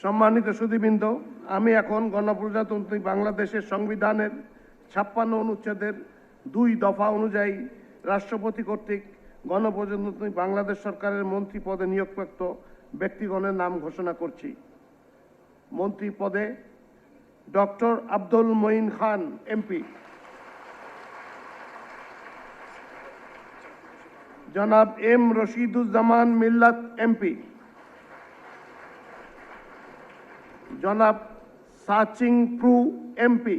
সম্মানিত সুধীবৃন্দ, আমি এখন গণপ্রজাতন্ত্রী বাংলাদেশের সংবিধানের 56 অনুচ্ছেদের 2 দফা অনুযায়ী রাষ্ট্রপতি কর্তৃক গণপ্রজাতন্ত্রী বাংলাদেশ সরকারের মন্ত্রী পদে নিয়োগপ্রাপ্ত ব্যক্তিগণের নাম ঘোষণা করছি। মন্ত্রী পদে ডক্টর আব্দুল মঈন খান এমপি, জনাব এম রশিদুজ্জামান মিল্লাত এমপি, জনাব সাচিং প্রু এমপি,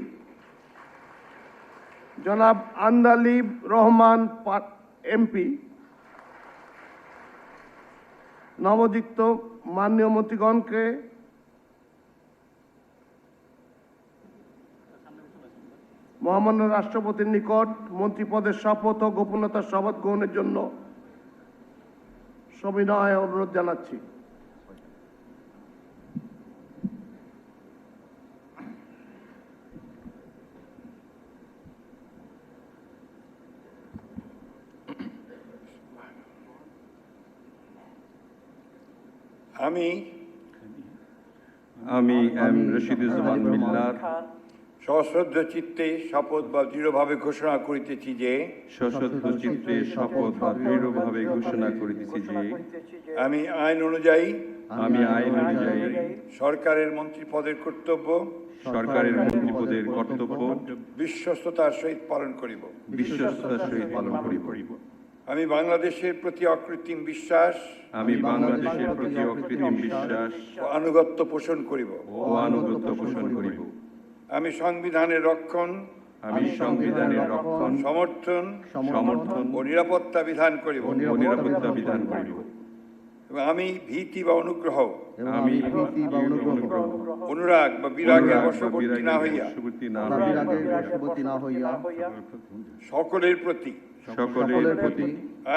জনাব আন্দালিব রহমান এমপি। নবযুক্ত মাননীয় মন্ত্রীগণকে মহামান্য রাষ্ট্রপতির নিকট মন্ত্রীপদের শপথ ও গোপনীয়তার শপথ গ্রহণের জন্য সবিনয় অনুরোধ জানাচ্ছি। আমি এম রশিদুজ্জামান মিল্লাত সশ্রদ্ধ চিত্তে শপথ বা দৃঢ়ভাবে ঘোষণা করিতেছি যে আমি আইন অনুযায়ী সরকারের মন্ত্রী পদের কর্তব্য বিশ্বস্ততার সহিত পালন করিব। আমি বাংলাদেশের প্রতি অকৃত্রিম বিশ্বাস ও আনুগত্য পোষণ করিব। আমি সংবিধানের রক্ষণ সমর্থন ও নিরাপত্তা বিধান করিব। এবং আমি ভীতি বা অনুগ্রহ অনুরাগ বা বিরাগের বশবর্তী না হইয়া সকলের প্রতি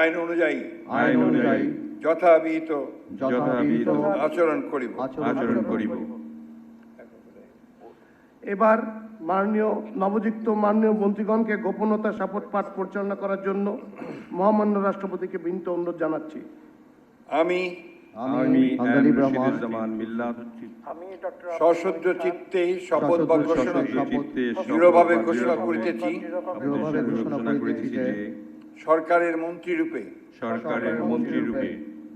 আইন অনুযায়ী যথাবিহিত আচরণ করিব। এবার নবযুক্ত মাননীয় মন্ত্রীগণকে গোপনীয়তা শপথ পাঠ পরিচালনা করার জন্য মহামান্য রাষ্ট্রপতিকে বিনীত অনুরোধ জানাচ্ছি। আমি সশ্রদ্ধ চিত্তে শপথ বা ঘোষণা দৃঢ়ভাবে ঘোষণা করিতেছি সরকারের মন্ত্রী রূপে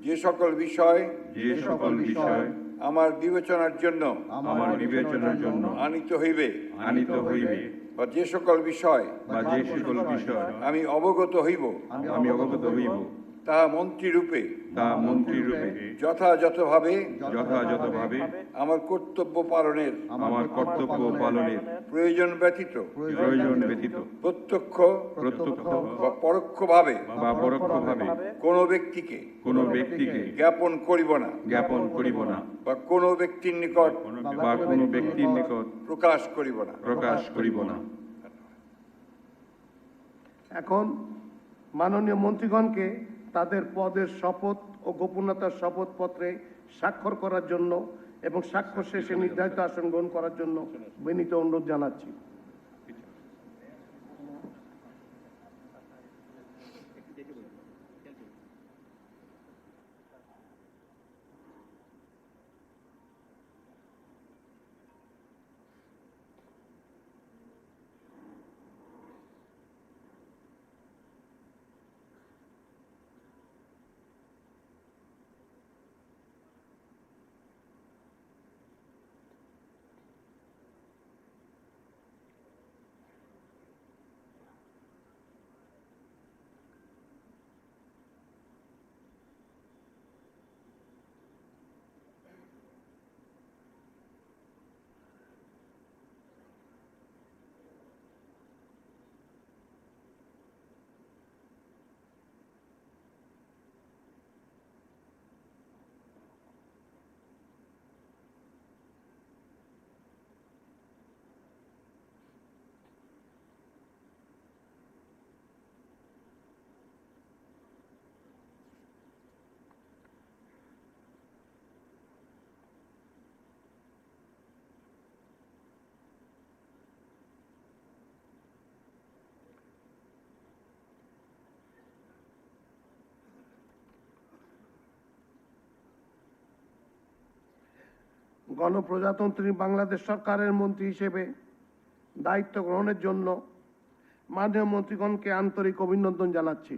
যে সকল বিষয় আমার বিবেচনার জন্য আনিত হইবে বা যে সকল বিষয় আমি অবগত হইব তাহা মন্ত্রী রূপে যথাযথভাবে আমার কর্তব্য পালনের প্রয়োজন ব্যতীত প্রত্যক্ষ বা পরোক্ষভাবে কোনো ব্যক্তিকে জ্ঞাপন করিব না বা কোনো ব্যক্তির নিকট প্রকাশ করিব না। এখন মাননীয় মন্ত্রীগণকে তাদের পদের শপথ ও গোপনীয়তার শপথপত্রে স্বাক্ষর করার জন্য এবং স্বাক্ষর শেষে নির্ধারিত আসন গ্রহণ করার জন্য বিনীত অনুরোধ জানাচ্ছি। গণপ্রজাতন্ত্রী বাংলাদেশ সরকারের মন্ত্রী হিসেবে দায়িত্ব গ্রহণের জন্য মাননীয় মন্ত্রীগণকে আন্তরিক অভিনন্দন জানাচ্ছি।